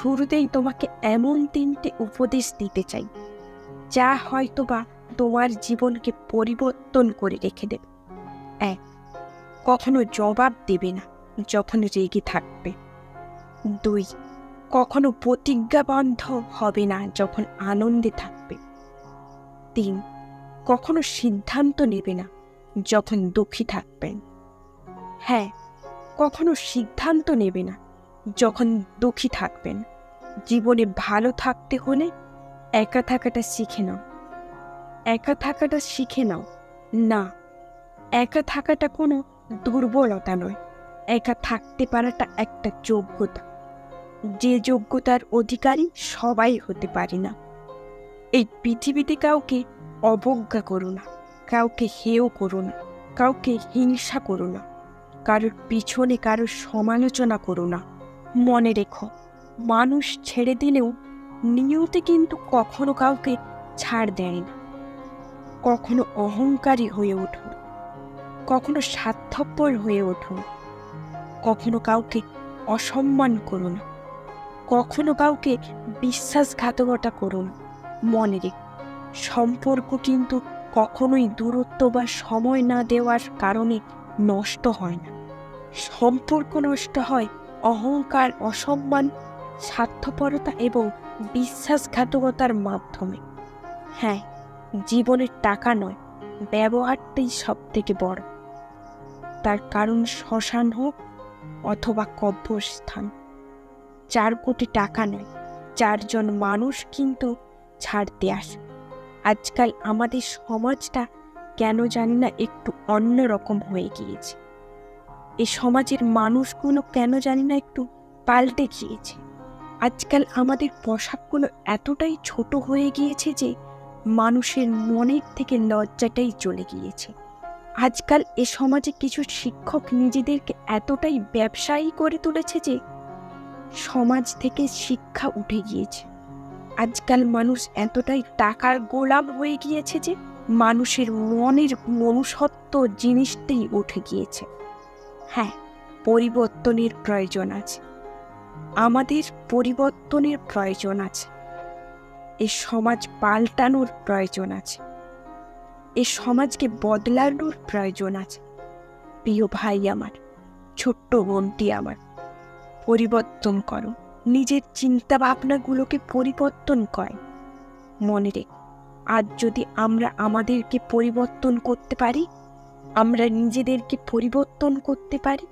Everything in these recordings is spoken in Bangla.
শুরুতেই তোমাকে এমন ৩টে উপদেশ দিতে চাই, যা হয়তোবা তোমার জীবনকে পরিবর্তন করে রেখে দেবে। ১. কখনো জবাব দেবে না যখন রেগে থাকবে। ২. কখনো প্রতিজ্ঞাবদ্ধ হবে না যখন আনন্দে থাকবে। ৩. কখনো সিদ্ধান্ত নেবে না যখন দুঃখী থাকবেন। হ্যাঁ, কখনো সিদ্ধান্ত নেবে না যখন দুঃখী থাকবেন। জীবনে ভালো থাকতে হলে একা থাকাটা শিখে নাও। একা থাকাটা শিখে নাও। না, একা থাকাটা কোনো দুর্বলতা নয়। একা থাকতে পারাটা একটা যোগ্যতা, যে যোগ্যতার অধিকারী সবাই হতে পারে না। এই পৃথিবীতে কাউকে অবজ্ঞা করো না, কাউকে হেয় করো না, কাউকে হিংসা করো না, কারোর পিছনে কারোর সমালোচনা করো না। মনে রেখো, মানুষ ছেড়ে দিলেও নিয়তি কিন্তু কখনো কাউকে ছাড় দেয় না। কখনো অহংকারী হয়ে ওঠো, কখনো স্বার্থপর হয়ে ওঠো, কখনো কাউকে অসম্মান করো না, কখনো কাউকে বিশ্বাসঘাতকতা করো না। মনে রেখো, সম্পর্ক কিন্তু কখনোই দূরত্ব বা সময় না দেওয়ার কারণে নষ্ট হয় না। সম্পর্ক নষ্ট হয় অহংকার, অসম্মান, স্বার্থপরতা এবং বিশ্বাসঘাতকতার মাধ্যমে। হ্যাঁ, জীবনের টাকা নয়, ব্যবহারটাই সব থেকে বড়। তার কারণ শ্মশান হোক অথবা কবরস্থান, ৪ কোটি টাকা নয়, ৪ জন মানুষ কিন্তু ছাড়তে আসে। আজকাল আমাদের সমাজটা কেন জানি না একটু অন্যরকম হয়ে গিয়েছে। এই সমাজের মানুষগুলো কেন জানি না একটু পাল্টে গিয়েছে। আজকাল আমাদের পোশাকগুলো এতটাই ছোট হয়ে গিয়েছে যে মানুষের মনের থেকে লজ্জাটাই চলে গিয়েছে। আজকাল এ সমাজে কিছু শিক্ষক নিজেদেরকে এতটাই ব্যবসায়ী করে তুলেছে যে সমাজ থেকে শিক্ষা উঠে গিয়েছে। আজকাল মানুষ এতটাই টাকার গোলাম হয়ে গিয়েছে যে মানুষের মনের মনুষ্যত্ব জিনিসটাই উঠে গিয়েছে। হ্যাঁ, পরিবর্তনের প্রয়োজন আছে, আমাদের পরিবর্তনের প্রয়োজন আছে। এ সমাজ পাল্টানোর প্রয়োজন আছে, এ সমাজকে বদলানোর প্রয়োজন আছে। প্রিয় ভাই আমার, ছোট্ট বোনটি আমার, পরিবর্তন করো, নিজের চিন্তা ভাবনাগুলোকে পরিবর্তন করো। মনে রেখো, আজ যদি আমরা আমাদেরকে পরিবর্তন করতে পারি, আমরা নিজেদেরকে পরিবর্তন করতে পারি,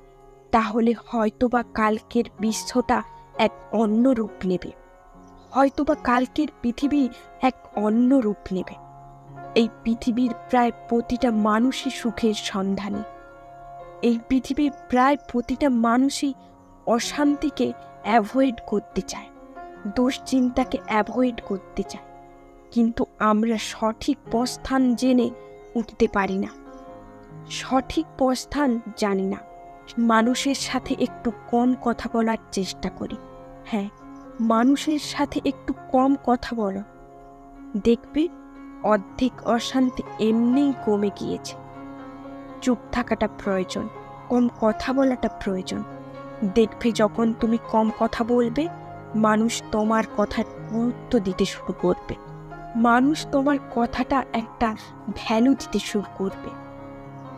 তাহলে হয়তোবা কালকের বিশ্বটা এক অন্য রূপ নেবে, হয়তোবা কালকের পৃথিবী এক অন্য রূপ নেবে। এই পৃথিবীর প্রায় প্রতিটা মানুষই সুখের সন্ধানে, এই পৃথিবীর প্রায় প্রতিটা মানুষই অশান্তিকে অ্যাভয়েড করতে চায়, দুশ্চিন্তাকে অ্যাভয়েড করতে চায়, কিন্তু আমরা সঠিক প্রস্থান জেনে উঠতে পারি না, সঠিক প্রস্থান জানি না। মানুষের সাথে একটু কম কথা বলার চেষ্টা করি। হ্যাঁ, মানুষের সাথে একটু কম কথা বলো, দেখবে অর্ধেক অশান্তি এমনিই কমে গিয়েছে। চুপ থাকাটা প্রয়োজন, কম কথা বলাটা প্রয়োজন। দেখবে যখন তুমি কম কথা বলবে, মানুষ তোমার কথার গুরুত্ব দিতে শুরু করবে, মানুষ তোমার কথাটা একটা ভ্যালু দিতে শুরু করবে।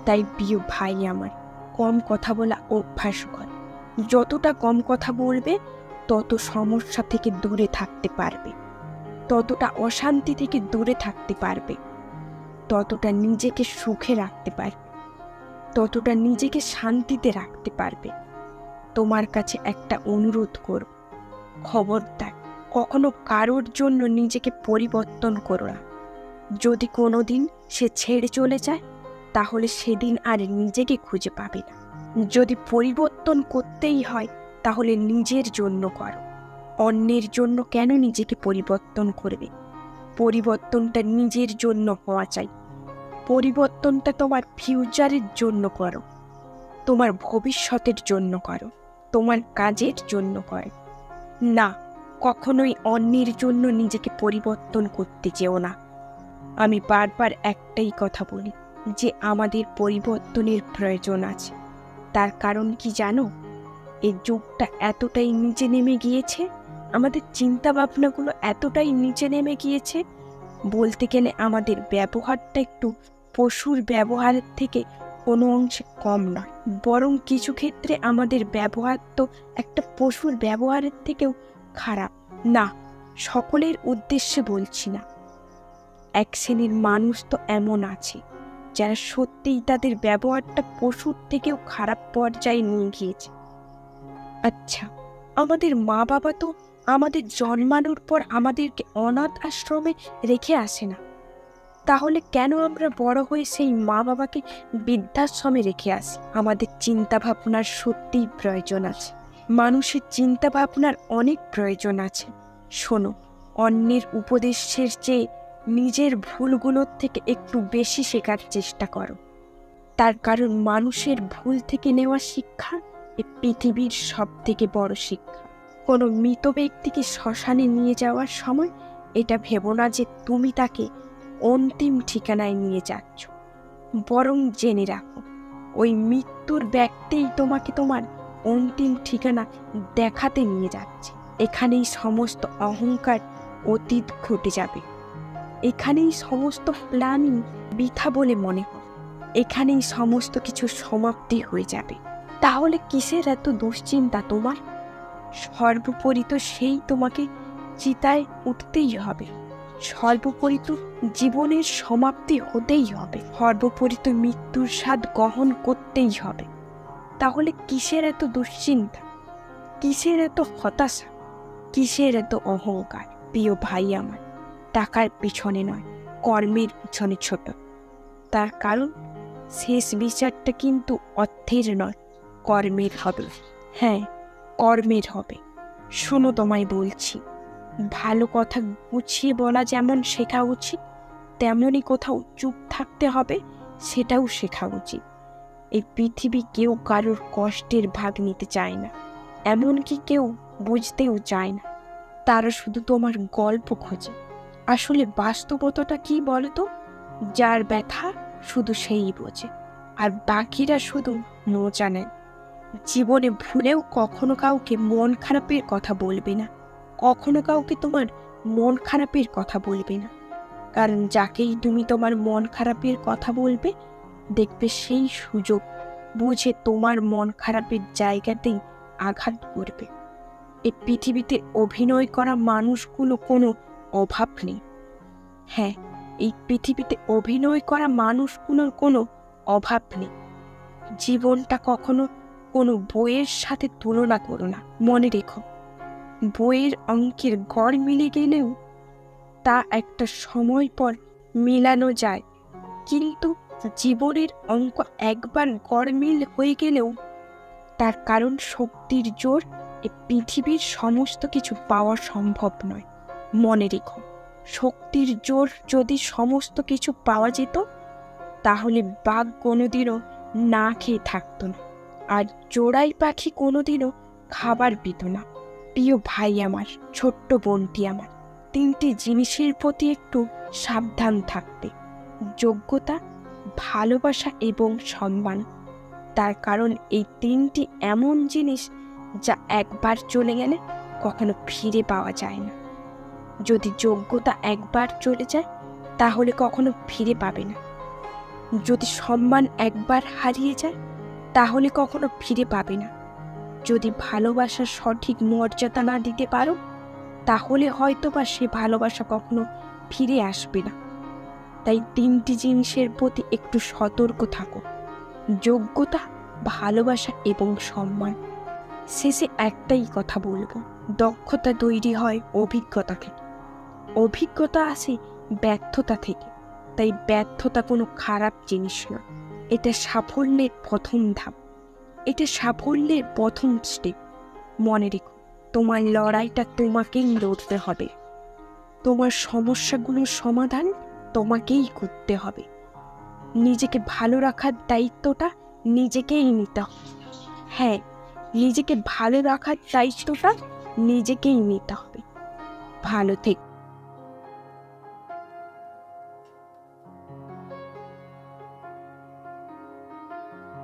তাই প্রিয় ভাই আমার, কম কথা বলা অভ্যাস কর। যতটা কম কথা বলবে, তত সমস্যা থেকে দূরে থাকতে পারবে, ততটা অশান্তি থেকে দূরে থাকতে পারবে, ততটা নিজেকে সুখে রাখতে পারবে, ততটা নিজেকে শান্তিতে রাখতে পারবে। তোমার কাছে একটা অনুরোধ করব, খবরদার কখনো কারোর জন্য নিজেকে পরিবর্তন করো না। যদি কোনোদিন সে ছেড়ে চলে যায়, তাহলে সেদিন আর নিজেকে খুঁজে পাবে না। যদি পরিবর্তন করতেই হয়, তাহলে নিজের জন্য করো, অন্যের জন্য কেন নিজেকে পরিবর্তন করবে? পরিবর্তনটা নিজের জন্য হওয়া চাই, পরিবর্তনটা তোমার ফিউচারের জন্য করো, তোমার ভবিষ্যতের জন্য করো, তোমার কাজের জন্য করো। না, কখনোই অন্যের জন্য নিজেকে পরিবর্তন করতে চেও না। আমি বারবার একটাই কথা বলি যে আমাদের পরিবর্তনের প্রয়োজন আছে। তার কারণ কি জানো? এই যুগটা এতটাই নিচে নেমে গিয়েছে আমাদের চিন্তা ভাবনাগুলো এতটাই নিচে নেমে গিয়েছে, বলতে গেলে আমাদের ব্যবহারটা একটু পশুর ব্যবহারের থেকে কোনো অংশে কম নয়, বরং কিছু ক্ষেত্রে আমাদের ব্যবহার তো একটা পশুর ব্যবহারের থেকেও খারাপ। না, সকলের উদ্দেশ্যে বলছি না। এক শ্রেণীর মানুষ তো এমন আছে যারা সত্যিই তাদের ব্যবহারটা পশুর থেকেও খারাপ পর্যায়ে নিয়ে গিয়েছে। আচ্ছা, আমাদের মা বাবা তো আমাদের জন্মানোর পর আমাদেরকে অনাথ আশ্রমে রেখে আসে না, তাহলে কেন আমরা বড় হয়ে সেই মা বাবাকে বৃদ্ধাশ্রমে রেখে আসি? আমাদের চিন্তা ভাবনার সত্যিই প্রয়োজন আছে। মানুষের চিন্তা ভাবনার অনেক প্রয়োজন আছে। শোনো, অন্যের উপদেশের চেয়ে নিজের ভুলগুলোর থেকে একটু বেশি শেখার চেষ্টা করো। তার কারণ মানুষের ভুল থেকে নেওয়া শিক্ষা এই পৃথিবীর সব থেকে বড় শিক্ষা। কোনো মৃত ব্যক্তিকে শ্মশানে নিয়ে যাওয়ার সময় এটা ভেবো না যে তুমি তাকে অন্তিম ঠিকানায় নিয়ে যাচ্ছ, বরং জেনে রাখো ওই মৃত্যুর ব্যক্তিই তোমাকে তোমার অন্তিম ঠিকানা দেখাতে নিয়ে যাচ্ছে। এখানেই সমস্ত অহংকার অতীত ঘটে যাবে, এখানেই সমস্ত প্ল্যানিং বৃথা বলে মনে হয়, এখানেই সমস্ত কিছু সমাপ্তি হয়ে যাবে। তাহলে কিসের এত দুশ্চিন্তা তোমার? সর্বোপরি তো সেই তোমাকে চিতায় উঠতেই হবে, সর্বোপরি তো জীবনের সমাপ্তি হতেই হবে, সর্বোপরি তো মৃত্যুর স্বাদ গ্রহণ করতেই হবে। তাহলে কিসের এত দুশ্চিন্তা, কিসের এত হতাশা, কিসের এত অহংকার? প্রিয় ভাই আমার, টাকার পিছনে নয়, কর্মের পিছনে ছোট। তার কারণ শেষ বিচারটা কিন্তু অর্থের নয়, কর্মের হবে। হ্যাঁ, কর্মের হবে। শোনো, তোমায় বলছি, ভালো কথা গুছিয়ে বলা যেমন শেখা উচিত, তেমনই কোথাও চুপ থাকতে হবে সেটাও শেখা উচিত। এই পৃথিবী কেউ কারোর কষ্টের ভাগ নিতে চায় না, এমনকি কেউ বুঝতেও চায় না। তারা শুধু তোমার গল্প খোঁজে। আসলে বাস্তবতাটা কি বলতো? যার ব্যথা শুধু সেই বোঝে, আর বাকিরা শুধু মজা নেয়। জীবনে ভুলেও কখনো কাউকে মন খারাপের কথা বলবে না, কখনো কাউকে তোমার মন খারাপের কথা বলবে না। কারণ যাকেই তুমি তোমার মন খারাপের কথা বলবে, দেখবে সেই সুযোগ বুঝে তোমার মন খারাপের জায়গাতেই আঘাত করবে। এই পৃথিবীতে অভিনয় করা মানুষগুলো কোনো অভাব নেই। হ্যাঁ, এই পৃথিবীতে অভিনয় করা মানুষগুলোর কোনো অভাব নেই। জীবনটা কখনো কোনো বইয়ের সাথে তুলনা করো না। মনে রেখো, বইয়ের অঙ্কের গড় মিলে গেলেও তা একটা সময় পর মেলানো যায়, কিন্তু জীবনের অঙ্ক একবার গড়মিল হয়ে গেলেও তার কারণ শক্তির জোর এই পৃথিবীর সমস্ত কিছু পাওয়া সম্ভব নয়। মনে রেখো, শক্তির জোর যদি সমস্ত কিছু পাওয়া যেত, তাহলে বাঘ কোনোদিনও না খেয়ে থাকতো না, আর চোরাই পাখি কোনোদিনও খাবার পেত না। প্রিয় ভাই আমার, ছোট্ট বোনটি আমার, তিনটি জিনিসের প্রতি একটু সাবধান থাকতে: যোগ্যতা, ভালোবাসা এবং সম্মান। তার কারণ এই তিনটি এমন জিনিস যা একবার চলে গেলে কখনো ফিরে পাওয়া যায় না। যদি যোগ্যতা একবার চলে যায়, তাহলে কখনো ফিরে পাবে না। যদি সম্মান একবার হারিয়ে যায়, তাহলে কখনো ফিরে পাবে না। যদি ভালোবাসার সঠিক মর্যাদা না দিতে পারো, তাহলে হয়তো বা সে ভালোবাসা কখনো ফিরে আসবে না। তাই তিনটি জিনিসের প্রতি একটু সতর্ক থাকো: যোগ্যতা, ভালোবাসা এবং সম্মান। শেষে একটাই কথা বলবো: দক্ষতা তৈরি হয় অভিজ্ঞতা থেকে, অভিজ্ঞতা আসে ব্যর্থতা থেকে। তাই ব্যর্থতা কোনো খারাপ জিনিস নয়, এটা সাফল্যের প্রথম ধাপ, এটা সাফল্যের প্রথম স্টেপ। মনে রেখো, তোমার লড়াইটা তোমাকেই লড়তে হবে, তোমার সমস্যাগুলোর সমাধান তোমাকেই করতে হবে। নিজেকে ভালো রাখার দায়িত্বটা নিজেকেই নিতে হবে। হ্যাঁ, নিজেকে ভালো রাখার দায়িত্বটা নিজেকেই নিতে হবে। ভালো থেকো।